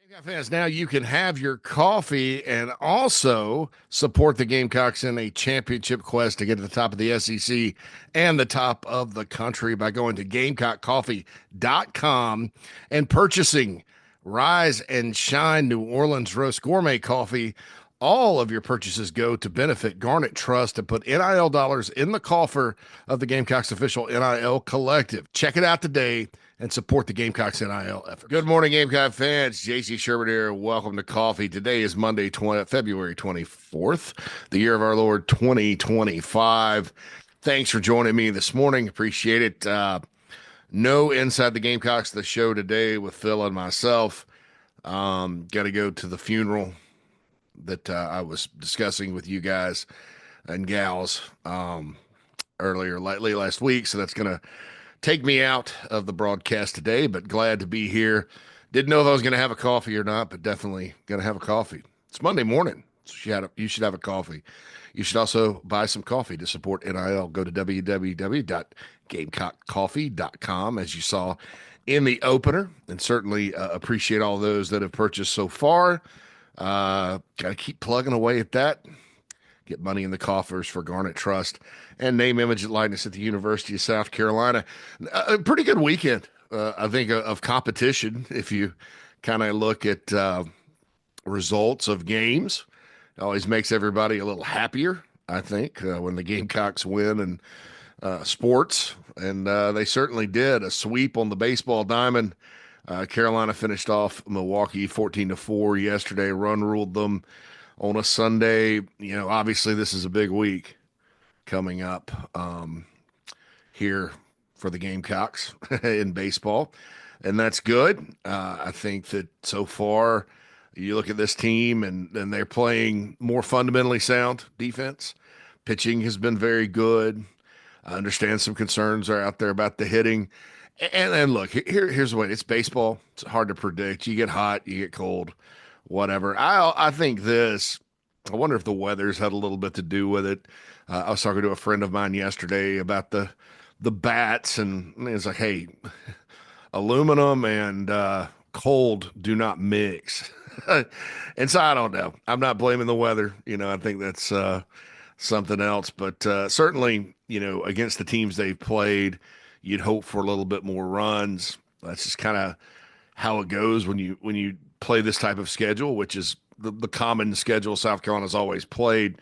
Gamecock fans, now you can have your coffee and also support the Gamecocks in a championship quest to get to the top of the SEC and the top of the country by going to GamecockCoffee.com and purchasing Rise and Shine New Orleans Roast Gourmet Coffee. All of your purchases go to benefit Garnet Trust and put NIL dollars in the coffer of the Gamecocks official NIL collective. Check it out today and support the Gamecocks NIL effort. Good morning, Gamecock fans. JC Shurburtt here. Welcome to Coffee. Today is Monday, February 24th, the year of our Lord 2025. Thanks for joining me this morning. Appreciate it. No Inside the Gamecocks, the show today with Phil and myself. Got to go to the funeral that I was discussing with you guys and gals earlier, lately last week. So that's going to take me out of the broadcast today, but glad to be here. Didn't know if I was going to have a coffee or not, but definitely going to have a coffee. It's Monday morning, so you should have a coffee. You should also buy some coffee to support NIL. Go to www.gamecockcoffee.com, as you saw in the opener, and certainly appreciate all those that have purchased so far. Got to keep plugging away at that. Get money in the coffers for Garnet Trust and name, image, and likeness at the University of South Carolina. A pretty good weekend, I think, of competition. If you kind of look at results of games, it always makes everybody a little happier, I think, when the Gamecocks win and sports. And they certainly did. A sweep on the baseball diamond. Carolina finished off Milwaukee 14-4 yesterday, run ruled them on a Sunday. You know, obviously this is a big week coming up here for the Gamecocks in baseball, and that's good. I think that so far you look at this team and they're playing more fundamentally sound defense. Pitching has been very good. I understand some concerns are out there about the hitting. And look, here's the way. It's baseball. It's hard to predict. You get hot, you get cold, whatever. I think this, I wonder if the weather's had a little bit to do with it. I was talking to a friend of mine yesterday about the bats, and it's like, hey, aluminum and cold do not mix. And so I don't know. I'm not blaming the weather. You know, I think that's something else. But certainly, you know, against the teams they've played, you'd hope for a little bit more runs. That's just kind of how it goes when you play this type of schedule, which is the common schedule South Carolina's always played,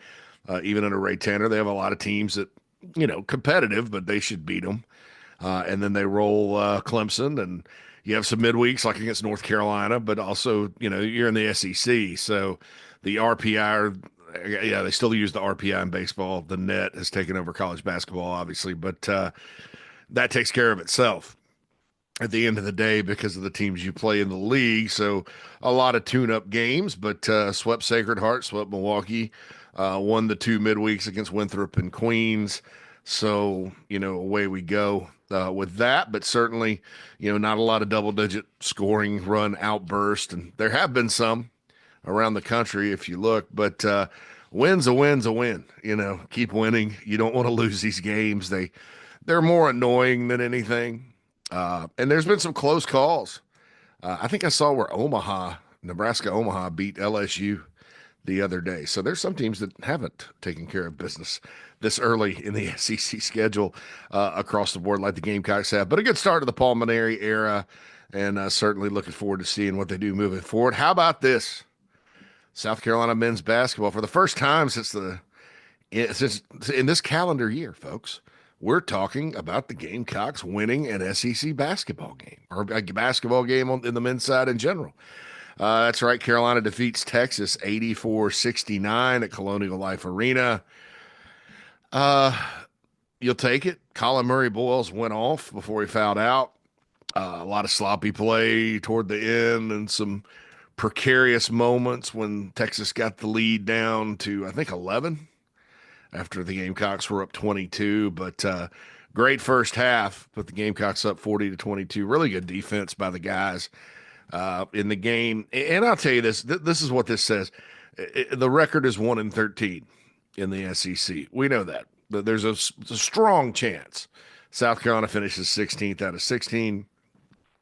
even under Ray Tanner. They have a lot of teams that, you know, competitive, but they should beat them. And then they roll Clemson, and you have some midweeks like against North Carolina, but also, you know, you're in the SEC. So the RPI, yeah, they still use the RPI in baseball. The net has taken over college basketball, obviously, but that takes care of itself at the end of the day because of the teams you play in the league. So a lot of tune-up games, but swept Sacred Heart, swept Milwaukee, won the two midweeks against Winthrop and Queens. So, you know, away we go with that. But certainly, you know, not a lot of double-digit scoring run outburst. And there have been some around the country if you look. But win's a win's a win. You know, keep winning. You don't want to lose these games. They're more annoying than anything. And there's been some close calls. I think I saw where Nebraska Omaha beat LSU the other day. So there's some teams that haven't taken care of business this early in the SEC schedule across the board like the Gamecocks have. But a good start to the Pulmonary era, and certainly looking forward to seeing what they do moving forward. How about this? South Carolina men's basketball for the first time since in this calendar year, folks. We're talking about the Gamecocks winning an SEC basketball game, or a basketball game in the men's side in general. That's right. Carolina defeats Texas 84-69 at Colonial Life Arena. You'll take it. Colin Murray Boyles went off before he fouled out. A lot of sloppy play toward the end and some precarious moments when Texas got the lead down to, I think, 11. After the Gamecocks were up 22, but great first half, put the Gamecocks up 40-22. Really good defense by the guys in the game. And I'll tell you this, this is what this says. The record is 1-13 in the SEC. We know that. There's a strong chance South Carolina finishes 16th out of 16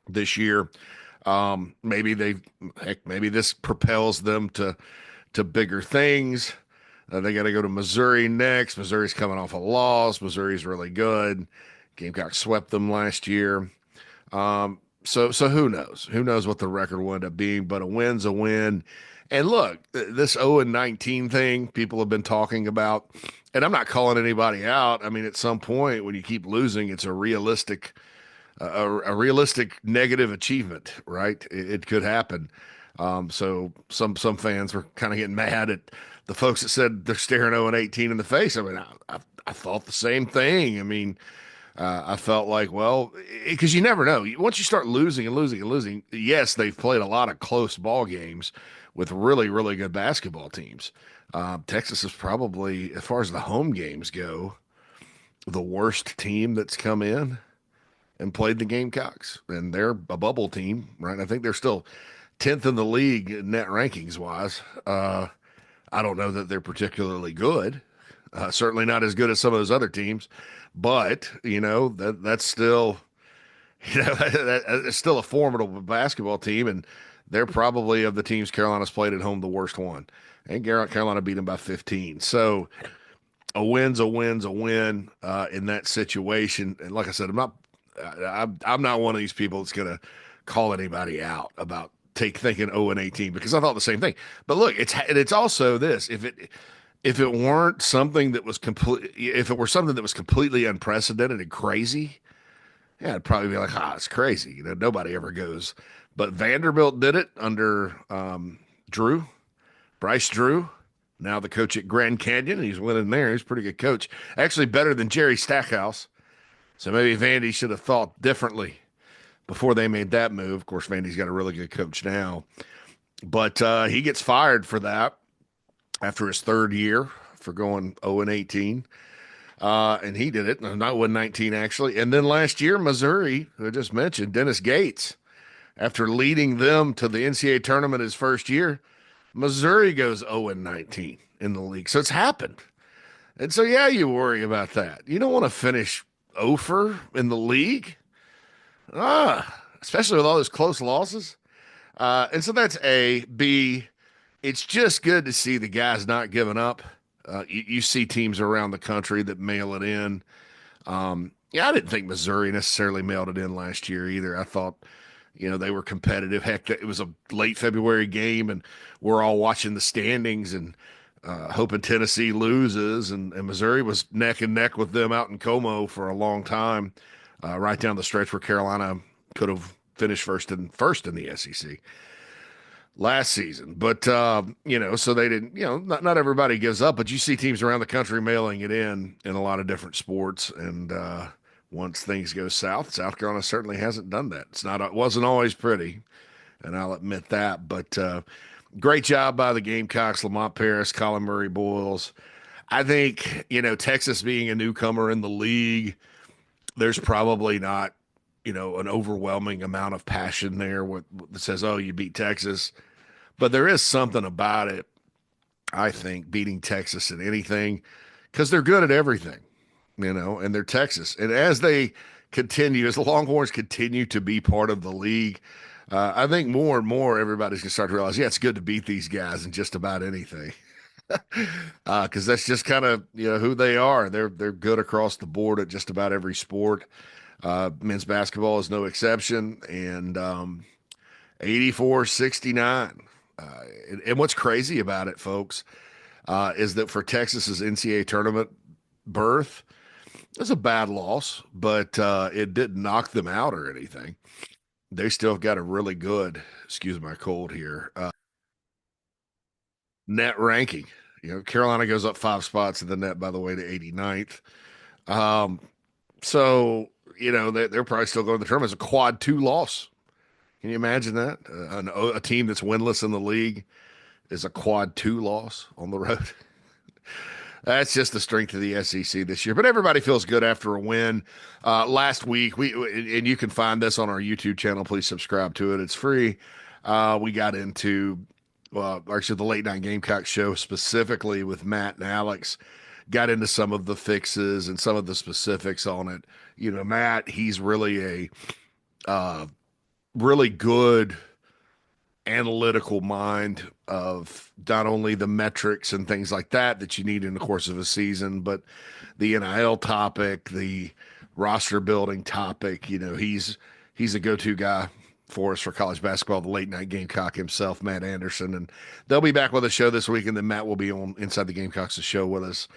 this year. Maybe maybe this propels them to bigger things. They got to go to Missouri next. Missouri's coming off a loss. Missouri's really good. Gamecocks swept them last year. So who knows? Who knows what the record will end up being? But a win's a win. And look, this 0-19 thing people have been talking about, and I'm not calling anybody out. I mean, at some point when you keep losing, it's a realistic negative achievement, right? It could happen. So some fans were kind of getting mad at the folks that said they're staring 0-18 in the face. I mean, I thought the same thing. I mean, I felt like, well, because you never know. Once you start losing and losing and losing, yes, they've played a lot of close ball games with really, really good basketball teams. Texas is probably, as far as the home games go, the worst team that's come in and played the Gamecocks, and they're a bubble team, right? I think they're still 10th in the league net rankings wise. I don't know that they're particularly good. Certainly not as good as some of those other teams, but that's still that's still a formidable basketball team, and they're probably of the teams Carolina's played at home the worst one. And Carolina beat them by 15. So a win in that situation. And like I said, I'm not one of these people that's going to call anybody out about thinking 0-18 because I thought the same thing. But look, it's also this: if it weren't something that was if it were something that was completely unprecedented and crazy, yeah, I'd probably be like, it's crazy. Nobody ever goes. But Vanderbilt did it under Bryce Drew, now the coach at Grand Canyon. He's winning there. He's a pretty good coach, actually better than Jerry Stackhouse. So maybe Vandy should have thought differently before they made that move. Of course, Vandy's got a really good coach now, but he gets fired for that after his third year for going 0-18. And he did it, not 1-19 actually. And then last year, Missouri, who I just mentioned, Dennis Gates, after leading them to the NCAA tournament his first year, Missouri goes 0-19 in the league. So it's happened. And so, yeah, you worry about that. You don't want to finish over in the league, especially with all those close losses. And so that's A. B, it's just good to see the guys not giving up. You see teams around the country that mail it in. Yeah, I didn't think Missouri necessarily mailed it in last year either. I thought, they were competitive. Heck, it was a late February game, and we're all watching the standings and hoping Tennessee loses. And Missouri was neck and neck with them out in Como for a long time, right down the stretch where Carolina could have finished first in the SEC last season. But, so they didn't, not everybody gives up, but you see teams around the country mailing it in a lot of different sports. And once things go south, South Carolina certainly hasn't done that. It wasn't always pretty, and I'll admit that. But great job by the Gamecocks, Lamont Paris, Colin Murray Boyles. I think, Texas being a newcomer in the league, there's probably not, an overwhelming amount of passion there that says, oh, you beat Texas. But there is something about it, I think, beating Texas in anything, because they're good at everything, and they're Texas. And as the Longhorns continue to be part of the league, I think more and more everybody's going to start to realize, yeah, it's good to beat these guys in just about anything. Because that's just kind of, who they are. They're good across the board at just about every sport. Men's basketball is no exception, and 84-69. And what's crazy about it, folks, is that for Texas's NCAA tournament berth, it's a bad loss, but it didn't knock them out or anything. They still have got a really good, excuse my cold here, net ranking. Carolina goes up 5 spots in the net, by the way, to 89th. So, they're probably still going to the tournament. It's a quad 2 loss. Can you imagine that? A team that's winless in the league is a quad 2 loss on the road. That's just the strength of the SEC this year. But everybody feels good after a win. Last week, and you can find this on our YouTube channel. Please subscribe to it. It's free. We got into, actually, the Late Night Gamecock show specifically with Matt and Alex. Got into some of the fixes and some of the specifics on it. Matt, he's really really good analytical mind of not only the metrics and things like that you need in the course of a season, but the NIL topic, the roster building topic. He's a go-to guy for us for college basketball, the late night Gamecock himself, Matt Anderson. And they'll be back with a show this week, and then Matt will be on Inside the Gamecocks, the show with us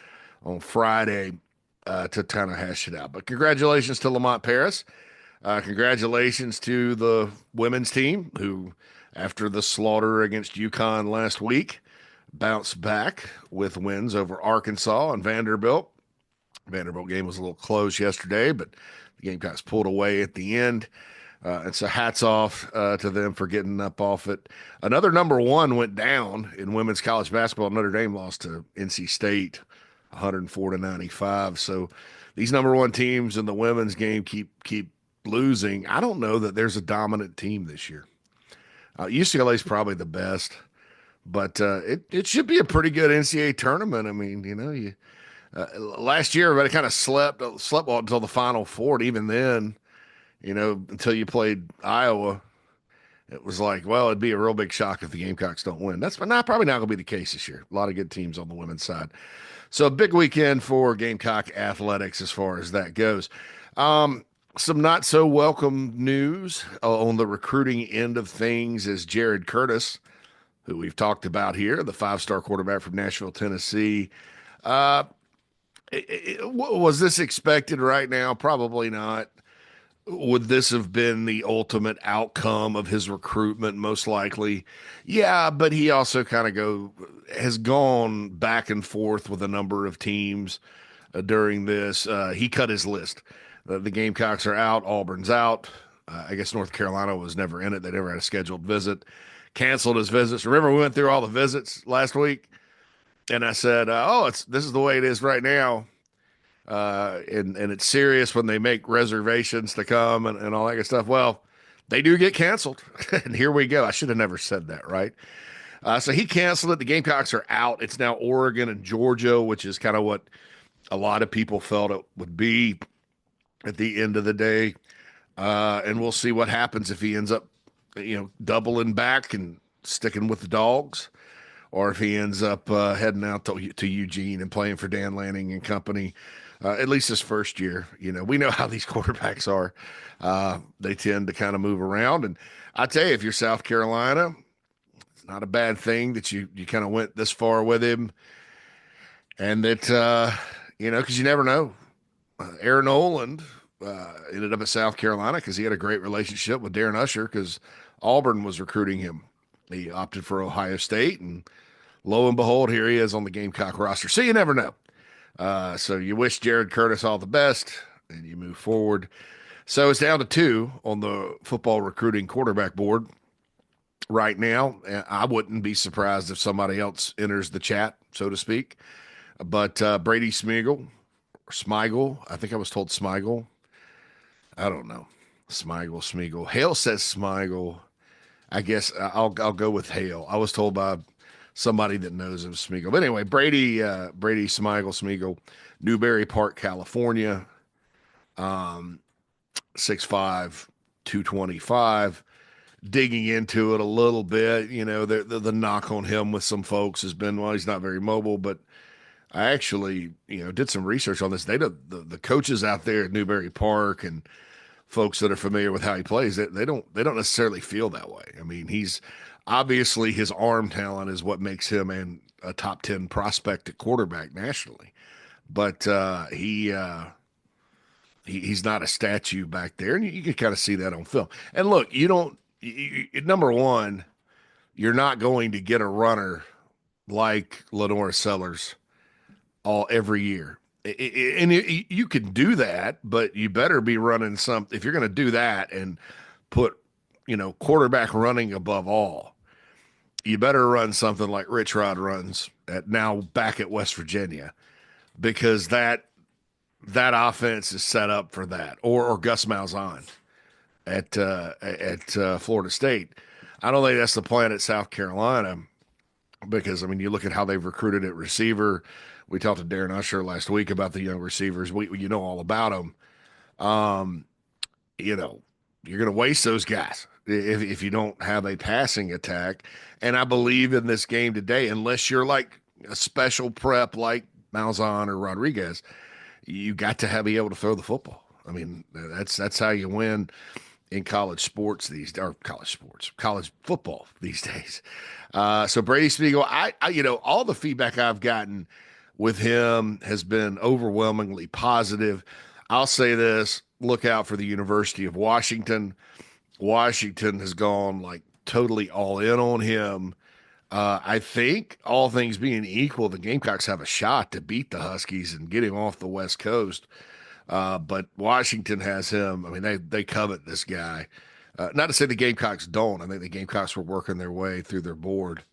on Friday to kind of hash it out. But congratulations to Lamont Paris. Congratulations to the women's team who, after the slaughter against UConn last week, bounced back with wins over Arkansas and Vanderbilt. Vanderbilt game was a little close yesterday, but the Gamecocks pulled away at the end. And so hats off to them for getting up off it. Another number one went down in women's college basketball. Notre Dame lost to NC State 104-95. So these number one teams in the women's game keep losing. I don't know that there's a dominant team this year. UCLA is probably the best, but it should be a pretty good NCAA tournament. I mean, last year everybody kind of slept until the Final Four, and even then, until you played Iowa, it was like, well, it'd be a real big shock if the Gamecocks don't win. That's probably not going to be the case this year. A lot of good teams on the women's side. So a big weekend for Gamecock athletics as far as that goes. Some not so welcome news on the recruiting end of things is Jared Curtis, who we've talked about here, the 5-star quarterback from Nashville, Tennessee. Was this expected right now? Probably not. Would this have been the ultimate outcome of his recruitment? Most likely. Yeah, but he also kind of has gone back and forth with a number of teams during this. He cut his list. The Gamecocks are out. Auburn's out. I guess North Carolina was never in it. They never had a scheduled visit. Canceled his visits. Remember, we went through all the visits last week, and I said, this is the way it is right now. And it's serious when they make reservations to come and all that good stuff. Well, they do get canceled. And here we go. I should have never said that, right? So he canceled it. The Gamecocks are out. It's now Oregon and Georgia, which is kind of what a lot of people felt it would be at the end of the day. And we'll see what happens if he ends up, doubling back and sticking with the Dogs, or if he ends up heading out to Eugene and playing for Dan Lanning and company, at least his first year. We know how these quarterbacks are. They tend to kind of move around. And I tell you, if you're South Carolina, it's not a bad thing that you kind of went this far with him. And that, because you never know. Aaron Oland ended up at South Carolina because he had a great relationship with Darren Usher because Auburn was recruiting him. He opted for Ohio State, and lo and behold, here he is on the Gamecock roster. So you never know. So you wish Jared Curtis all the best, and you move forward. So it's down to 2 on the football recruiting quarterback board right now. I wouldn't be surprised if somebody else enters the chat, so to speak. But Brady Smigel, or Smigel, I think I was told Smigel. I don't know. Smigel. Hale says Smigel. I guess I'll go with Hale. I was told by somebody that knows of Smigel. But anyway, Brady Smigel, Newberry Park, California, 6'5", 225. Digging into it a little bit, the knock on him with some folks has been, well, he's not very mobile, but I actually, did some research on this. The coaches out there at Newberry Park and folks that are familiar with how he plays, they don't necessarily feel that way. I mean, he's obviously, his arm talent is what makes him a top 10 prospect at quarterback nationally, but he's not a statue back there, and you can kind of see that on film. And look, number one, you're not going to get a runner like Lenore Sellers every year. And you can do that, but you better be running if you're going to do that and put, quarterback running above all, you better run something like Rich Rod runs back at West Virginia, because that offense is set up for that, or Gus Malzahn at Florida State. I don't think that's the plan at South Carolina, because, you look at how they've recruited at receiver. We talked to Darren Usher last week about the young receivers. You know all about them. you're going to waste those guys if you don't have a passing attack. And I believe in this game today, unless you're like a special prep like Malzahn or Rodriguez, you got to have be able to throw the football. I mean, that's how you win in college sports college football these days. So Brady Spiegel, all the feedback I've gotten with him has been overwhelmingly positive. I'll say this: look out for the University of Washington. Washington has gone like totally all in on him. I think all things being equal, the Gamecocks have a shot to beat the Huskies and get him off the West Coast. But Washington has him. I mean, they covet this guy. Not to say the Gamecocks don't. I think the Gamecocks were working their way through their board,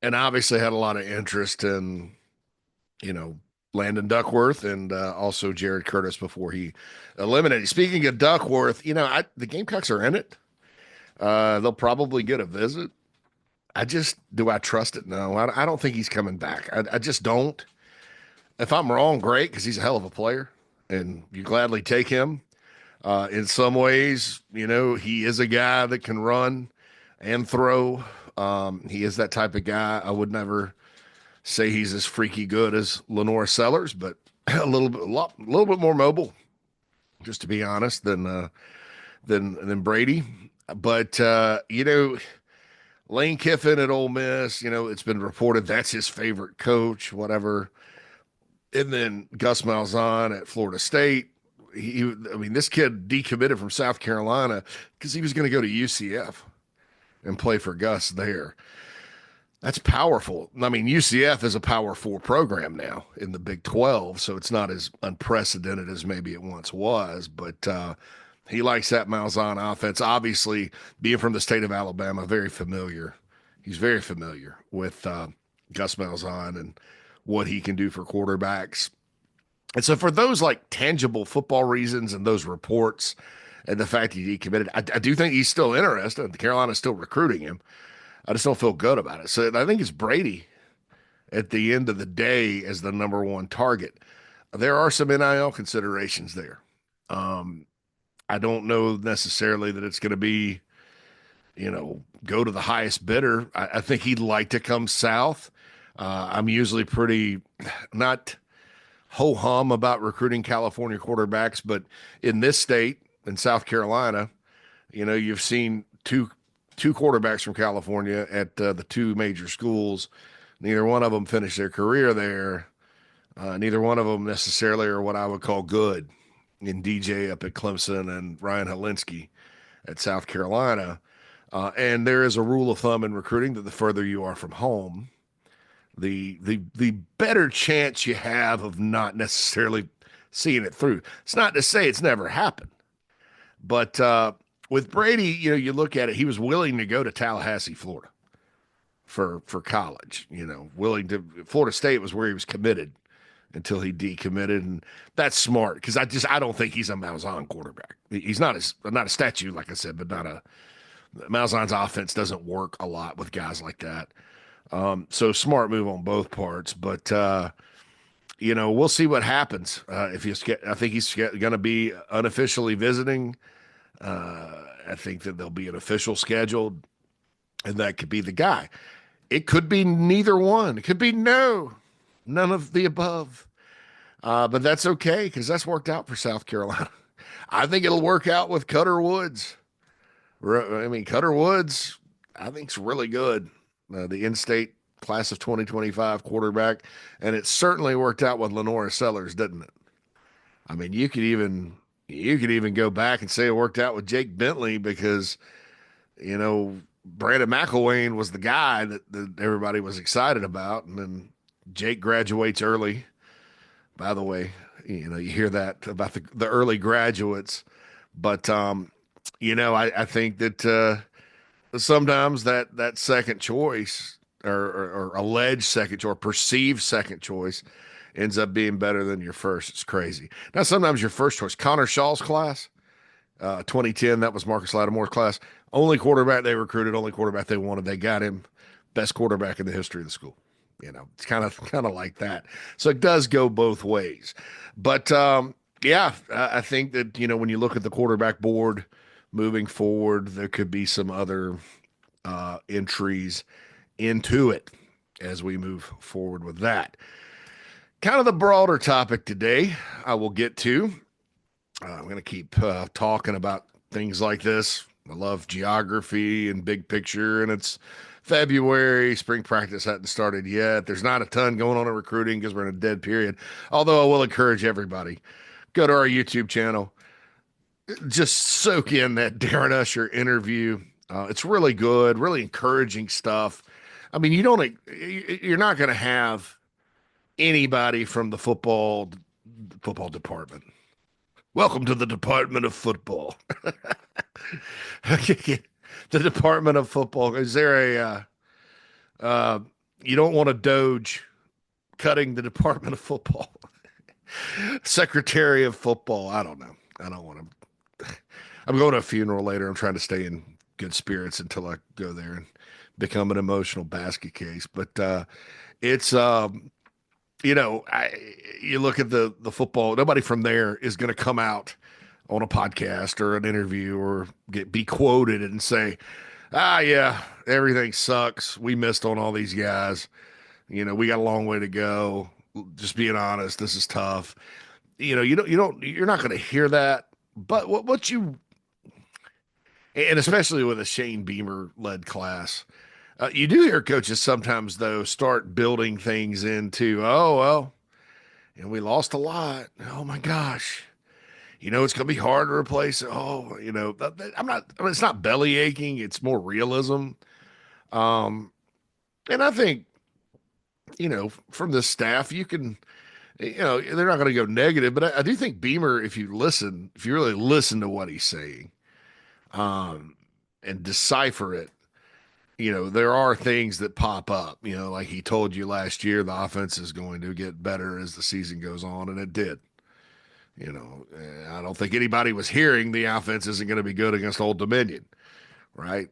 and obviously had a lot of interest in, you know, Landon Duckworth and also Jared Curtis before he eliminated. Speaking of Duckworth, the Gamecocks are in it. They'll probably get a visit. Do I trust it? No, I don't think he's coming back. I just don't. If I'm wrong, great, because he's a hell of a player, and you gladly take him. In some ways, he is a guy that can run and throw. He is that type of guy. I would never say he's as freaky good as Lenore Sellers, but a little bit more mobile, just to be honest, than Brady. But Lane Kiffin at Ole Miss, it's been reported that's his favorite coach, whatever. And then Gus Malzahn at Florida State. This kid decommitted from South Carolina because he was going to go to UCF and play for Gus there. That's powerful. I mean, UCF is a Power 4 program now in the Big 12, so it's not as unprecedented as maybe it once was. But he likes that Malzahn offense. Obviously, being from the state of Alabama, very familiar. He's very familiar with Gus Malzahn and what he can do for quarterbacks. And so for those like tangible football reasons and those reports and the fact he decommitted, I do think he's still interested. Carolina's still recruiting him. I just don't feel good about it. So I think it's Brady at the end of the day as the number one target. There are some NIL considerations there. I don't know necessarily that it's going to be, go to the highest bidder. I think he'd like to come south. I'm usually pretty not ho-hum about recruiting California quarterbacks, but in this state, in South Carolina, you've seen two quarterbacks from California at the two major schools. Neither one of them finished their career there. Neither one of them necessarily are what I would call good. In DJ up at Clemson and Ryan Helinski at South Carolina. And there is a rule of thumb in recruiting that the further you are from home, the better chance you have of not necessarily seeing it through. It's not to say it's never happened. But with Brady, you look at it, he was willing to go to Tallahassee, Florida for college, Florida State was where he was committed until he decommitted, and that's smart because I don't think he's a Malzahn quarterback. He's not a statue, like I said, but Malzahn's offense doesn't work a lot with guys like that. So smart move on both parts, but we'll see what happens. I think he's going to be unofficially visiting. I think that there'll be an official scheduled, and that could be the guy. It could be neither one. It could be none of the above. But that's okay because that's worked out for South Carolina. I think it'll work out with Cutter Woods. Cutter Woods, I think, is really good. The in-state class of 2025 quarterback. And it certainly worked out with Lenore Sellers, didn't it? I mean, you could even go back and say it worked out with Jake Bentley because, Brandon McElwain was the guy that everybody was excited about. And then Jake graduates early. By the way, you hear that about the early graduates, but I think that sometimes that second choice or alleged second choice or perceived second choice ends up being better than your first. It's crazy. Now sometimes your first choice, Connor Shaw's class, 2010, that was Marcus Lattimore's class. Only quarterback they recruited, only quarterback they wanted. They got him, best quarterback in the history of the school. It's kind of like that. So it does go both ways. But Yeah, I think that, when you look at the quarterback board moving forward, there could be some other entries into it as we move forward with that. Kind of the broader topic today, I will get to. I'm going to keep talking about things like this. I love geography and big picture, and it's February. Spring practice hadn't started yet. There's not a ton going on in recruiting because we're in a dead period. Although I will encourage everybody, go to our YouTube channel, just soak in that Darren Usher interview. It's really good, really encouraging stuff. I mean, you're not going to have anybody from the football department. Welcome to the Department of Football. The Department of Football. Is there uh, you don't want a Doge cutting the Department of Football? Secretary of Football. I don't know. I don't want to. I'm going to a funeral later. I'm trying to stay in good spirits until I go there and become an emotional basket case. But it's you look at the football. Nobody from there is going to come out on a podcast or an interview or be quoted and say, yeah, everything sucks. We missed on all these guys. We got a long way to go. Just being honest, this is tough. You're not going to hear that. But what you, and especially with a Shane Beamer led class, you do hear coaches sometimes though start building things into, oh well, we lost a lot. Oh my gosh, it's going to be hard to replace. Oh, I'm not. I mean, it's not belly aching. It's more realism. Um, and I think from the staff, you can, they're not going to go negative, but I do think Beamer, if you really listen to what he's saying, and decipher it, there are things that pop up, like he told you last year, the offense is going to get better as the season goes on, and it did. I don't think anybody was hearing the offense isn't going to be good against Old Dominion, right?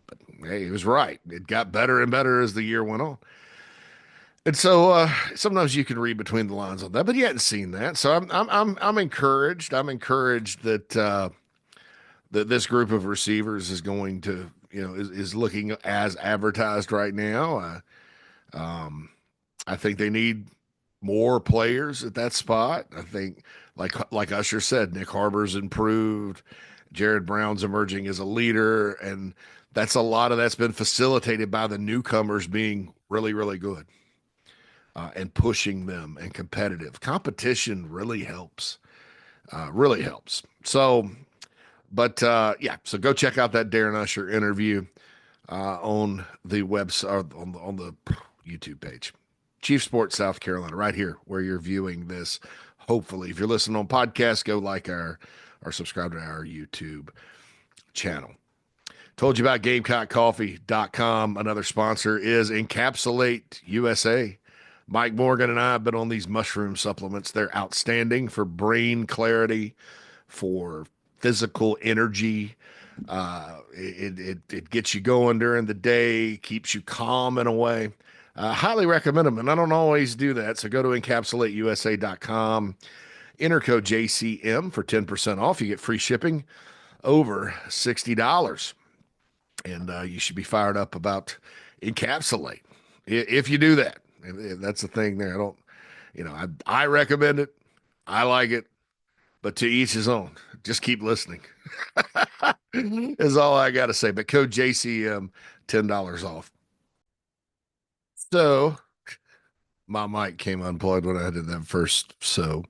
But hey, he was right. It got better and better as the year went on. And so sometimes you can read between the lines on that, but you hadn't seen that. So I'm encouraged. I'm encouraged that that this group of receivers is going to, is looking as advertised right now. I think they need more players at that spot. I think, like Usher said, Nick Harbor's improved. Jared Brown's emerging as a leader, and that's a lot of that's been facilitated by the newcomers being really, really good and pushing them and competitive. Competition really helps. Really helps. So, but yeah, so go check out that Darren Usher interview on the website, on the YouTube page. Chief Sports South Carolina, right here where you're viewing this. Hopefully, if you're listening on podcast, go like or subscribe to our YouTube channel. Told you about GamecockCoffee.com. Another sponsor is Encapsulate USA. Mike Morgan and I have been on these mushroom supplements. They're outstanding for brain clarity, for physical energy. It gets you going during the day, keeps you calm in a way. Highly recommend them, and I don't always do that. So go to encapsulateusa.com, enter code JCM for 10% off. You get free shipping over $60, and you should be fired up about Encapsulate if you do that. That's the thing there. I recommend it. I like it, but to each his own. Just keep listening. Is all I got to say. But code JCM, $10 off. So my mic came unplugged when I did that first. So,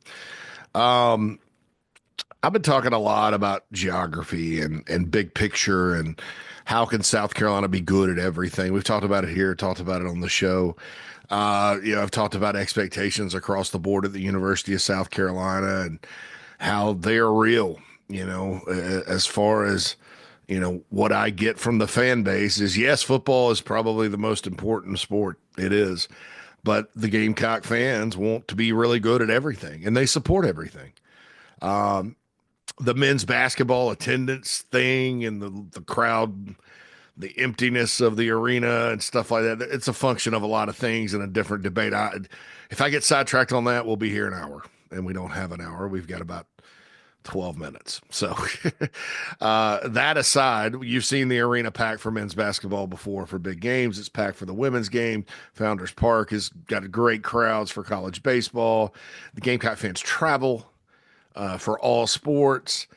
um, I've been talking a lot about geography and big picture and how can South Carolina be good at everything. We've talked about it here, talked about it on the show. I've talked about expectations across the board at the University of South Carolina and how they're real, as far as, what I get from the fan base is, yes, football is probably the most important sport. It is. But the Gamecock fans want to be really good at everything, and they support everything. The men's basketball attendance thing and the crowd, the emptiness of the arena and stuff like that. It's a function of a lot of things and a different debate. If I get sidetracked on that, we'll be here an hour and we don't have an hour. We've got about 12 minutes. So that aside, you've seen the arena packed for men's basketball before for big games. It's packed for the women's game. Founders Park has got great crowds for college baseball. The Gamecock fans travel for all sports.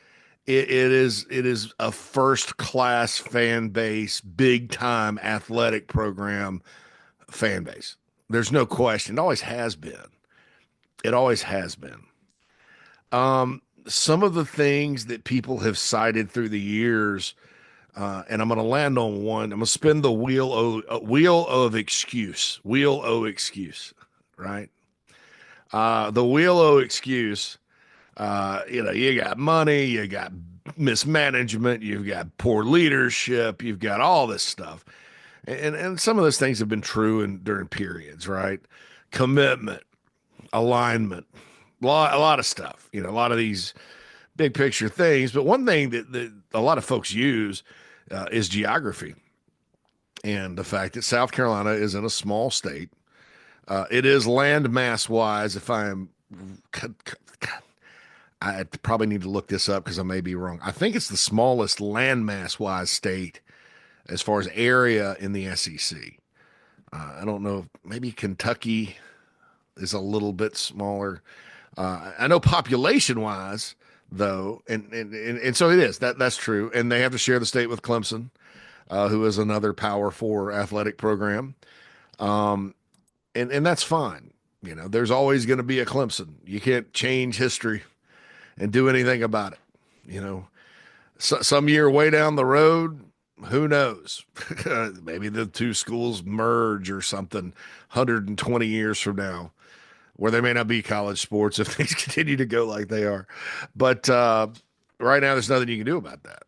It is a first class fan base, big time athletic program fan base. There's no question. It always has been. It always has been. Some of the things that people have cited through the years, and I'm going to land on one. I'm going to spin the wheel of excuse, right? The wheel of excuse. You got money, you got mismanagement, you've got poor leadership, you've got all this stuff, and some of those things have been true during periods, right? Commitment, alignment, a lot of stuff, a lot of these big picture things. But one thing that a lot of folks use is geography, and the fact that South Carolina is in a small state. It is land mass wise, if I probably need to look this up because I may be wrong. I think it's the smallest landmass wise state as far as area in the SEC. I don't know. Maybe Kentucky is a little bit smaller. I know population wise, though, and so it is. That's true. And they have to share the state with Clemson, who is another Power Four athletic program. And that's fine. There's always going to be a Clemson. You can't change history and do anything about it. Some year way down the road, who knows? Maybe the two schools merge or something 120 years from now, where there may not be college sports if things continue to go like they are. But right now, there's nothing you can do about that.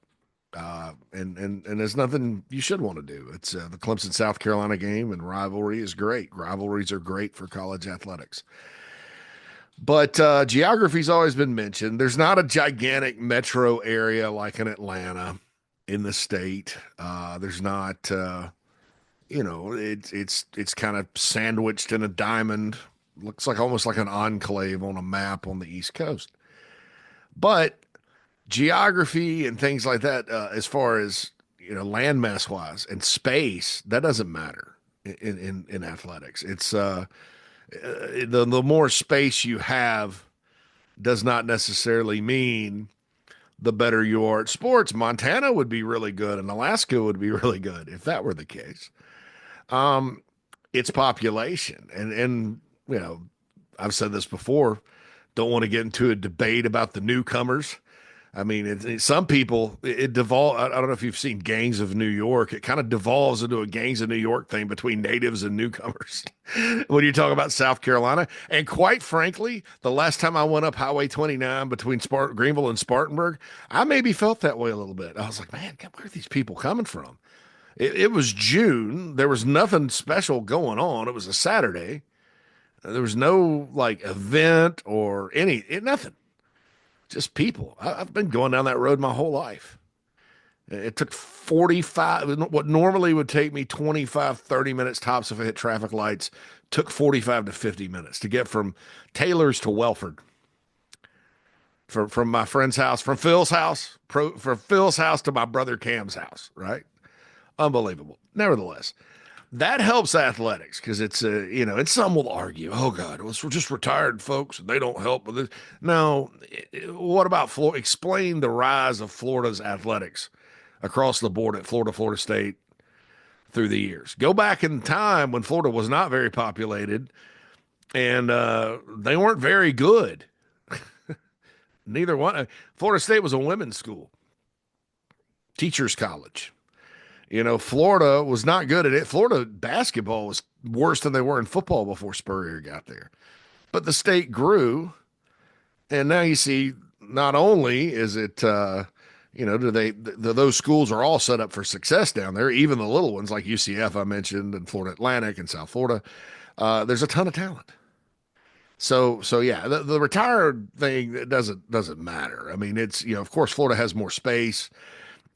And there's nothing you should want to do. It's the Clemson South Carolina game, and rivalry is great. Rivalries are great for college athletics. But geography's always been mentioned. There's not a gigantic metro area like in Atlanta in the state. There's not, it's kind of sandwiched in a diamond. Looks like almost like an enclave on a map on the East Coast. But geography and things like that, as far as landmass wise and space, that doesn't matter in athletics. It's the more space you have does not necessarily mean the better you are at sports. Montana would be really good, and Alaska would be really good if that were the case. It's population, and I've said this before. Don't want to get into a debate about the newcomers. I mean, some people, it devolves. I don't know if you've seen Gangs of New York. It kind of devolves into a Gangs of New York thing between natives and newcomers when you talk about South Carolina. And quite frankly, the last time I went up Highway 29 between Greenville and Spartanburg, I maybe felt that way a little bit. I was like, man, where are these people coming from? It was June. There was nothing special going on. It was a Saturday. There was no event or nothing. Just people. I've been going down that road my whole life. It took 45, what normally would take me 25, 30 minutes tops if I hit traffic lights, took 45 to 50 minutes to get from Taylor's to Welford. From my friend's house, from Phil's house to my brother Cam's house, right? Unbelievable. Nevertheless, that helps athletics because it's and some will argue, oh God, we're just retired folks and they don't help with this. No, what about Florida? Explain the rise of Florida's athletics across the board at Florida State through the years. Go back in time when Florida was not very populated and they weren't very good. Neither one. Florida State was a women's school, teachers college. Florida was not good at it. Florida basketball was worse than they were in football before Spurrier got there. But the state grew, and now you see not only is it, those schools are all set up for success down there, even the little ones like UCF I mentioned and Florida Atlantic and South Florida. There's a ton of talent. So yeah, the retired thing doesn't matter. I mean, it's of course Florida has more space.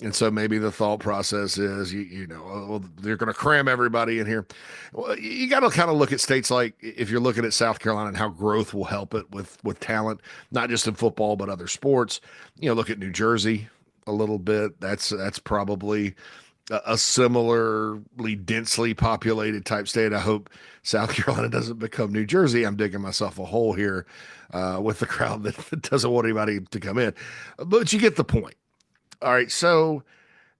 And so maybe the thought process is, well, they're going to cram everybody in here. Well, you got to kind of look at states like if you're looking at South Carolina and how growth will help it with talent, not just in football but other sports. Look at New Jersey a little bit. That's probably a similarly densely populated type state. I hope South Carolina doesn't become New Jersey. I'm digging myself a hole here with the crowd that doesn't want anybody to come in. But you get the point. All right, so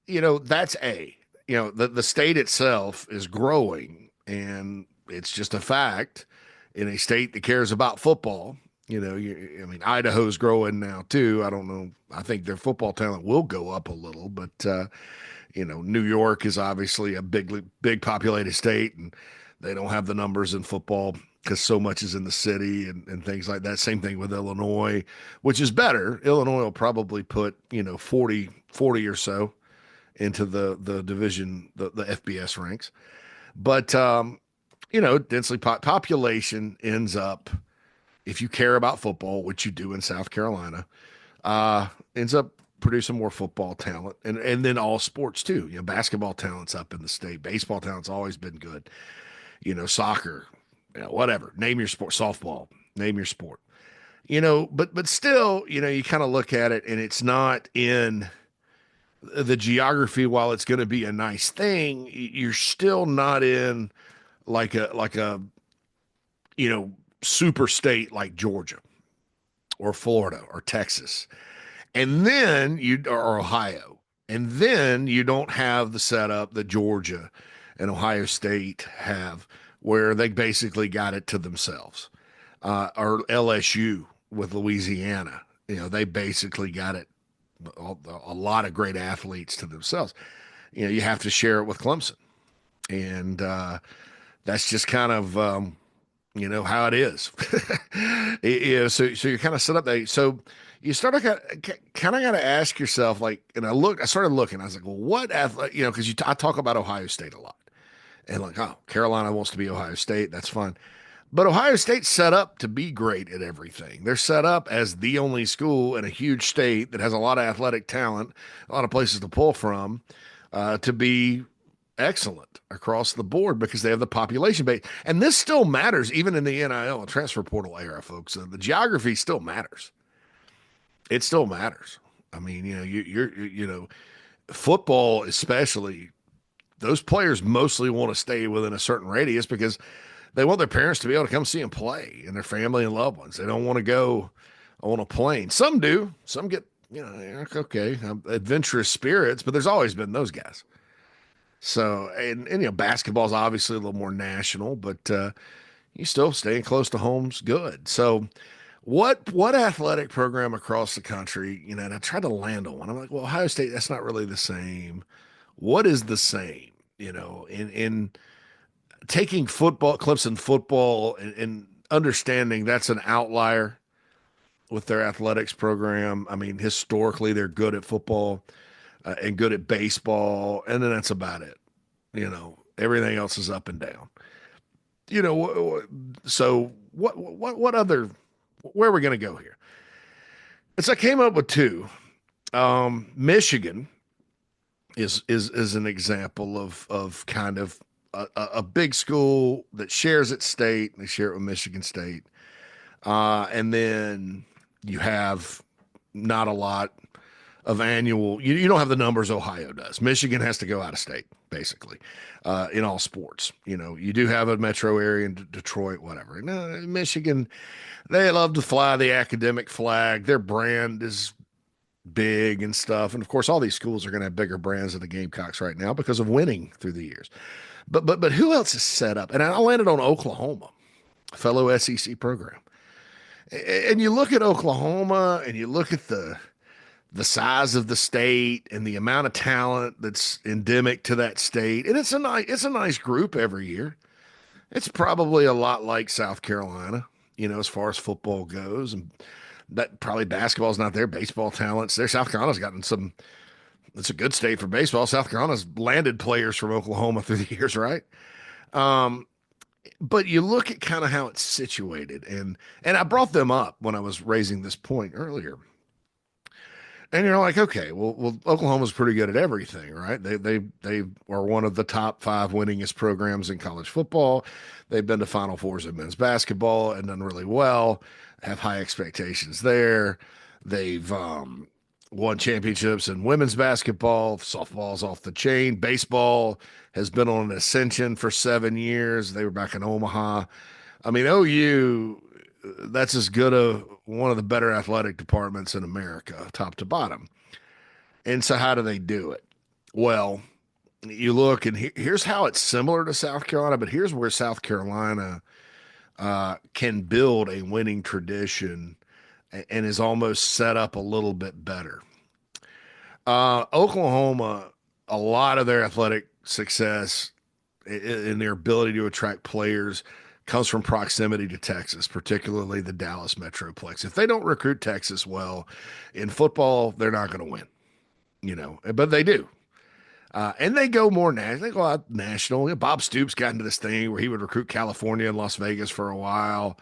that's the state itself is growing, and it's just a fact in a state that cares about football. I mean, Idaho's growing now too. I don't know. I think their football talent will go up a little, but New York is obviously a big populated state, and they don't have the numbers in football because so much is in the city and things like that. Same thing with Illinois, which is better. Illinois will probably put 40 or so into the division, the FBS ranks. But densely population ends up, if you care about football, which you do in South Carolina, ends up producing more football talent, and then all sports too. Basketball talent's up in the state. Baseball talent's always been good. Soccer, whatever. Name your sport. Softball. Name your sport. But still, you kind of look at it, and it's not in the geography. While it's going to be a nice thing, you're still not in like a super state like Georgia or Florida or Texas. And then or Ohio. And then you don't have the setup that Georgia and Ohio State have, where they basically got it to themselves. Or LSU with Louisiana. They basically got it, a lot of great athletes to themselves. You have to share it with Clemson. And that's just kind of, how it is. So you're kind of set up there. So you start to kind of got to ask yourself, and I started looking, I was like, well, what athlete, because I talk about Ohio State a lot, and Carolina wants to be Ohio State. That's fine. But Ohio State's set up to be great at everything. They're set up as the only school in a huge state that has a lot of athletic talent, a lot of places to pull from, to be excellent across the board because they have the population base. And this still matters even in the NIL and transfer portal era, folks. The geography still matters. It still matters. I mean, football especially, those players mostly want to stay within a certain radius because they want their parents to be able to come see them play and their family and loved ones. They don't want to go on a plane. Some do. Some get, okay, adventurous spirits, but there's always been those guys. So, and basketball is obviously a little more national, but you still staying close to home's good. So, what athletic program across the country, and I tried to land on one. I'm like, well, Ohio State, that's not really the same. What is the same? In taking football, Clemson football, and understanding that's an outlier with their athletics program. I mean, historically, they're good at football and good at baseball, and then that's about it. Everything else is up and down. So what other? Where are we going to go here? So I came up with two. Michigan is an example of kind of a big school that shares its state. They share it with Michigan State, and then you have not a lot of annual. You don't have the numbers Ohio does. Michigan has to go out of state basically in all sports. You do have a metro area in Detroit, whatever. No, Michigan, they love to fly the academic flag. Their brand is big and stuff. And of course, all these schools are going to have bigger brands than the Gamecocks right now because of winning through the years. But who else is set up? And I landed on Oklahoma, a fellow SEC program. And you look at Oklahoma and you look at the size of the state and the amount of talent that's endemic to that state. And it's a nice group every year. It's probably a lot like South Carolina, as far as football goes. And that probably basketball's not there. Baseball talent's there. South Carolina's gotten some. It's a good state for baseball. South Carolina's landed players from Oklahoma through the years, right? But you look at kind of how it's situated, and I brought them up when I was raising this point earlier. And you're like, okay, well, Oklahoma's pretty good at everything, right? They are one of the top five winningest programs in college football. They've been to Final Fours in men's basketball and done really well. Have high expectations there. They've won championships in women's basketball. Softball's off the chain. Baseball has been on an ascension for 7 years. They were back in Omaha. I mean, OU, that's as good a one of the better athletic departments in America, top to bottom. And so, how do they do it? Well, you look, and here's how it's similar to South Carolina, but here's where South Carolina can build a winning tradition and is almost set up a little bit better. Oklahoma, a lot of their athletic success in their ability to attract players comes from proximity to Texas, particularly the Dallas Metroplex. If they don't recruit Texas well in football, they're not going to win, but they do. And they go more national. They go out national. Bob Stoops got into this thing where he would recruit California and Las Vegas for a while.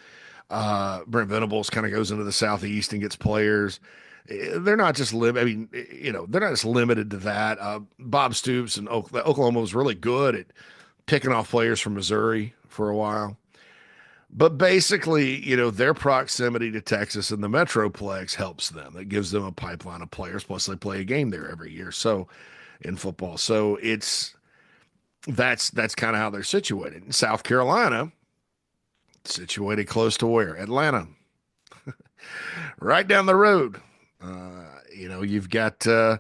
Brent Venables kind of goes into the Southeast and gets players. They're not just I mean, they're not just limited to that. Bob Stoops and Oklahoma was really good at picking off players from Missouri for a while. But basically, their proximity to Texas and the Metroplex helps them. It gives them a pipeline of players. Plus, they play a game there every year. So, in football, so that's kind of how they're situated. In South Carolina, situated close to where? Atlanta, right down the road. You've got a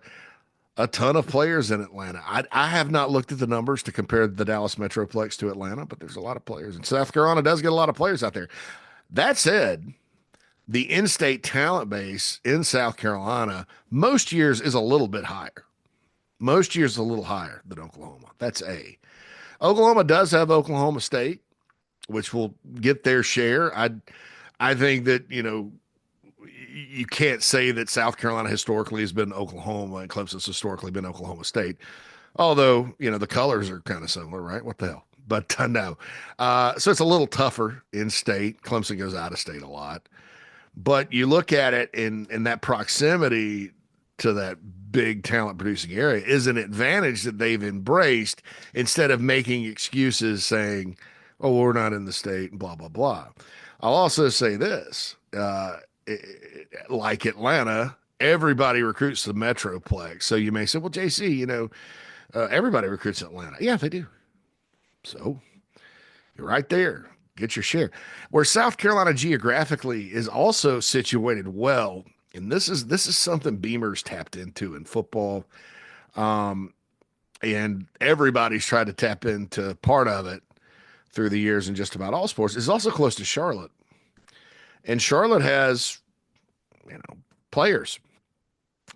ton of players in Atlanta. I have not looked at the numbers to compare the Dallas Metroplex to Atlanta, but there's a lot of players. And South Carolina does get a lot of players out there. That said, the in-state talent base in South Carolina most years is a little bit higher. Most years a little higher than Oklahoma. That's A. Oklahoma does have Oklahoma State, which will get their share. I think that, you can't say that South Carolina historically has been Oklahoma and Clemson's historically been Oklahoma State. Although, the colors are kind of similar, right? What the hell? But no. So it's a little tougher in state. Clemson goes out of state a lot. But you look at it in that proximity to that big talent producing area is an advantage that they've embraced instead of making excuses saying, oh, we're not in the state and blah, blah, blah. I'll also say this. Like Atlanta, everybody recruits the Metroplex. So you may say, well, JC, everybody recruits Atlanta. Yeah, they do. So you're right there. Get your share. Where South Carolina geographically is also situated well, and this is something Beamer's tapped into in football. And everybody's tried to tap into part of it through the years in just about all sports, is also close to Charlotte. And Charlotte has, players,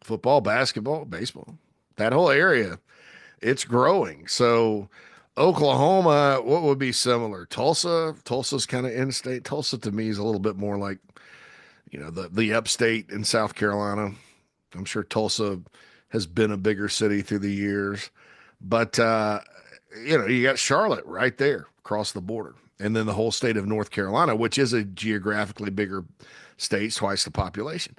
football, basketball, baseball, that whole area, it's growing. So Oklahoma, what would be similar? Tulsa's kind of in-state. Tulsa to me is a little bit more like, the upstate in South Carolina. I'm sure Tulsa has been a bigger city through the years, but, you got Charlotte right there across the border. And then the whole state of North Carolina, which is a geographically bigger state, twice the population.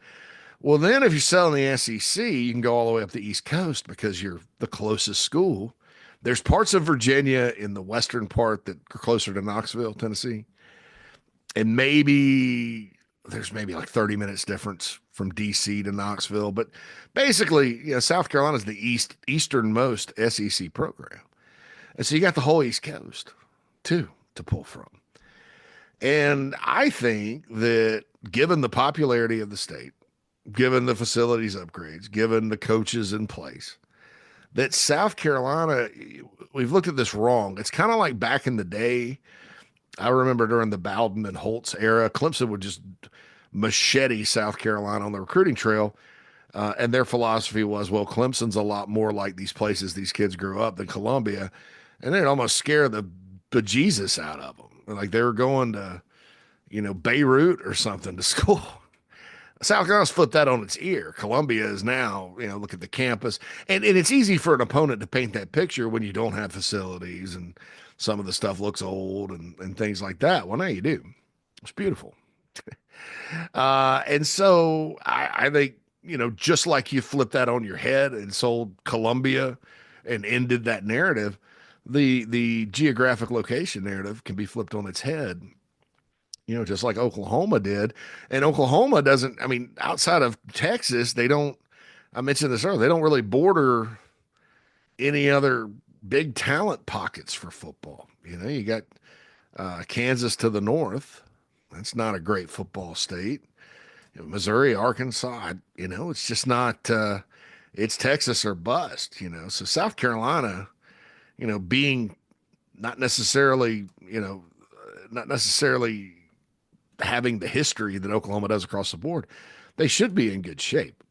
Well, then if you're selling the SEC, you can go all the way up the East Coast because you're the closest school. There's parts of Virginia in the western part that are closer to Knoxville, Tennessee. And there's maybe like 30 minutes difference from DC to Knoxville. But basically, South Carolina is the easternmost SEC program. And so you got the whole East Coast, too, to pull from. And I think that given the popularity of the state, given the facilities upgrades, given the coaches in place, that South Carolina, we've looked at this wrong. It's kind of like back in the day. I remember during the Bowden and Holtz era, Clemson would just machete South Carolina on the recruiting trail. And their philosophy was, well, Clemson's a lot more like these places these kids grew up than Columbia. And they'd almost scare the bejesus out of them. Like they were going to, Beirut or something to school. South Carolina's flipped that on its ear. Columbia is now, look at the campus. And it's easy for an opponent to paint that picture when you don't have facilities and some of the stuff looks old and things like that. Well, now you do. It's beautiful. And so I think, just like you flip that on your head and sold Columbia and ended that narrative, the geographic location narrative can be flipped on its head, just like Oklahoma did. And Oklahoma doesn't, I mean, outside of Texas, they don't, I mentioned this earlier, they don't really border any other big talent pockets for football. You got Kansas to the north. That's not a great football state. Missouri, Arkansas, it's just not, it's Texas or bust. So South Carolina, being not necessarily, not necessarily having the history that Oklahoma does across the board, they should be in good shape.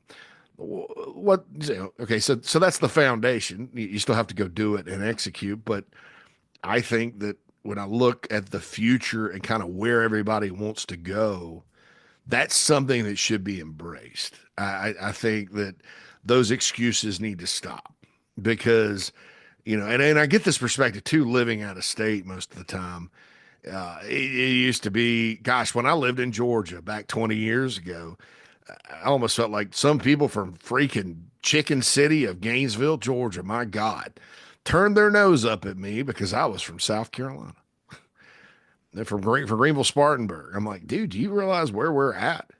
Okay, so that's the foundation. You still have to go do it and execute, but I think that when I look at the future and kind of where everybody wants to go, that's something that should be embraced. I think that those excuses need to stop because, and I get this perspective too, living out of state most of the time. It used to be, gosh, when I lived in Georgia back 20 years ago, I almost felt like some people from freaking Chicken City of Gainesville, Georgia, my God, turned their nose up at me because I was from South Carolina. They're from Greenville, Spartanburg. I'm like, dude, do you realize where we're at?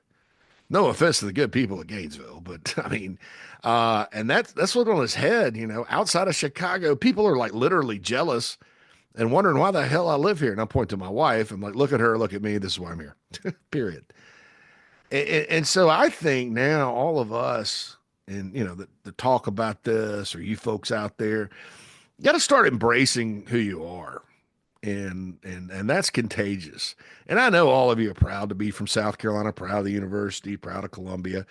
No offense to the good people of Gainesville, but I mean, and that's what on his head, outside of Chicago, people are like literally jealous and wondering why the hell I live here. And I point to my wife. I'm like, look at her, look at me. This is why I'm here. Period. And so I think now all of us, and the talk about this, or you folks out there, you got to start embracing who you are, and that's contagious. And I know all of you are proud to be from South Carolina, proud of the university, proud of Columbia.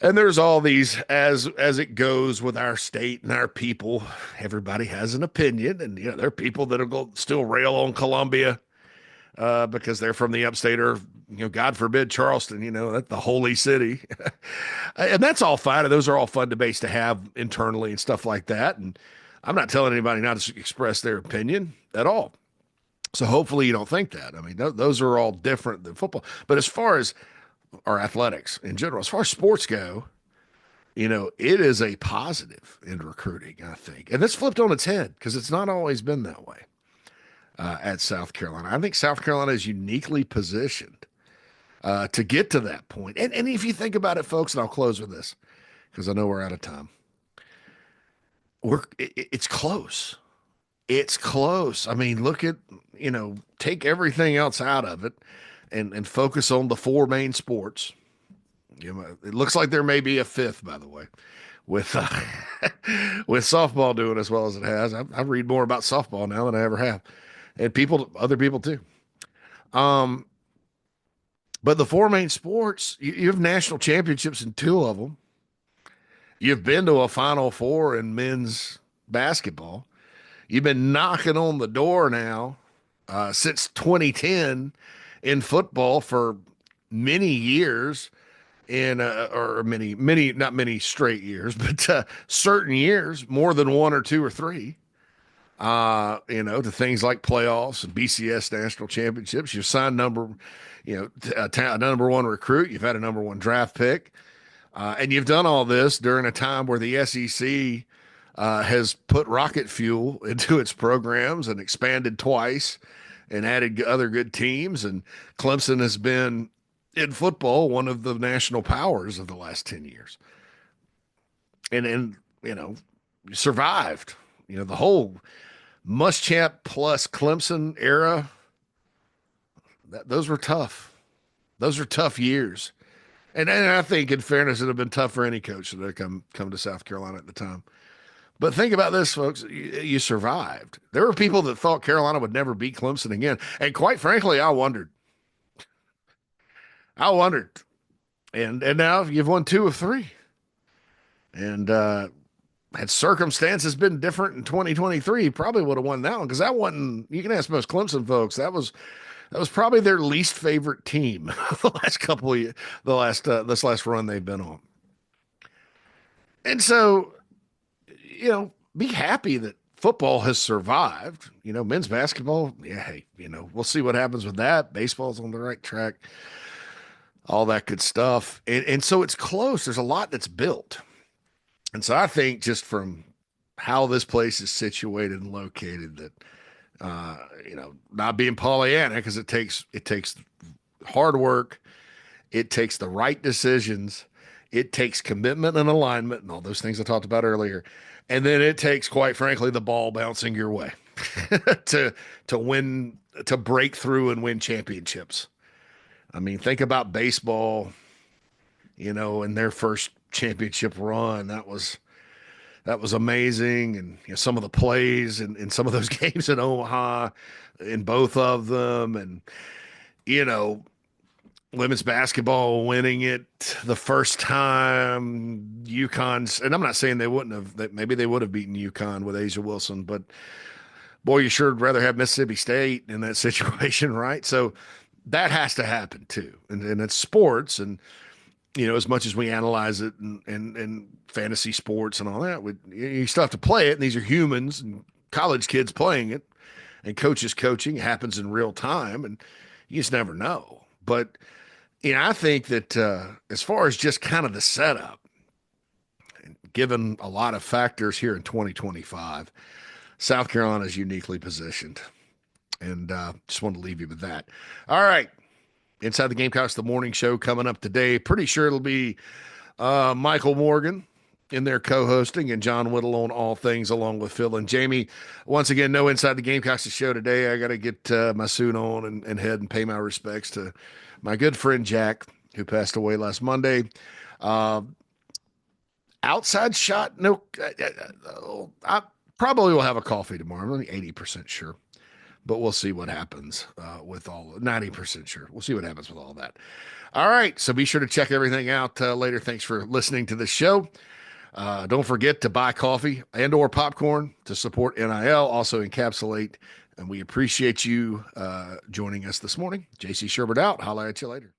And there's all these, as it goes with our state and our people, everybody has an opinion, and there are people that will still rail on Columbia because they're from the upstate, or God forbid, Charleston. That's the holy city, and that's all fine. And those are all fun debates to have internally and stuff like that. And I'm not telling anybody not to express their opinion at all. So hopefully you don't think that. I mean, those are all different than football. But as far as our athletics in general, as far as sports go, it is a positive in recruiting, I think, and that's flipped on its head because it's not always been that way. At South Carolina, I think South Carolina is uniquely positioned to get to that point. And if you think about it, folks, and I'll close with this because I know we're out of time. It's close. It's close. I mean, look at, take everything else out of it and focus on the four main sports. It looks like there may be a fifth, by the way, with with softball doing as well as it has. I read more about softball now than I ever have. And other people too. But the four main sports, you have national championships in two of them. You've been to a Final Four in men's basketball. You've been knocking on the door now since 2010 in football for many years, or many, not many straight years, but certain years, more than one or two or three. To things like playoffs and BCS national championships. You've signed number one recruit. You've had a number one draft pick. And you've done all this during a time where the SEC has put rocket fuel into its programs and expanded twice and added other good teams. And Clemson has been, in football, one of the national powers of the last 10 years. And survived. The whole Muschamp plus Clemson era, those were tough. Those are tough years. And I think, in fairness, it would have been tough for any coach that had come to South Carolina at the time. But think about this, folks. You survived. There were people that thought Carolina would never beat Clemson again. And quite frankly, I wondered. And now you've won two of three. And had circumstances been different in 2023, he probably would have won that one, because that wasn't, you can ask most Clemson folks, that was probably their least favorite team the last couple of years, this last run they've been on. And so, be happy that football has survived. Men's basketball, yeah, hey, we'll see what happens with that. Baseball's on the right track. all that good stuff. And so it's close. There's a lot that's built. And so I think just from how this place is situated and located that, not being Pollyanna, because it takes hard work, it takes the right decisions, it takes commitment and alignment and all those things I talked about earlier. And then it takes, quite frankly, the ball bouncing your way to win, to break through and win championships. I mean, think about baseball, in their first championship run. That was amazing. And some of the plays in some of those games in Omaha, in both of them, and you know, women's basketball winning it the first time. UConn's, and I'm not saying they wouldn't have. That maybe they would have beaten UConn with Asia Wilson, but boy, you sure would rather have Mississippi State in that situation, right? So that has to happen too, and it's sports, and as much as we analyze it and fantasy sports and all that, you still have to play it. And these are humans and college kids playing it, and coaches coaching. It happens in real time, and you just never know. But I think that as far as just kind of the setup, given a lot of factors here in 2025, South Carolina is uniquely positioned. And just wanted to leave you with that. All right. Inside the Gamecocks, the morning show coming up today. Pretty sure it'll be Michael Morgan in there co-hosting and John Whittle on all things along with Phil and Jamie. Once again, no Inside the Gamecocks show today. I got to get my suit on and head and pay my respects to my good friend Jack, who passed away last Monday. Outside shot, no. I probably will have a coffee tomorrow. I'm only 80% sure. But we'll see what happens with 90% sure. We'll see what happens with all that. All right. So be sure to check everything out later. Thanks for listening to this show. Don't forget to buy coffee and or popcorn to support NIL, also encapsulate. And we appreciate you joining us this morning. JC Shurburtt out. Holla at you later.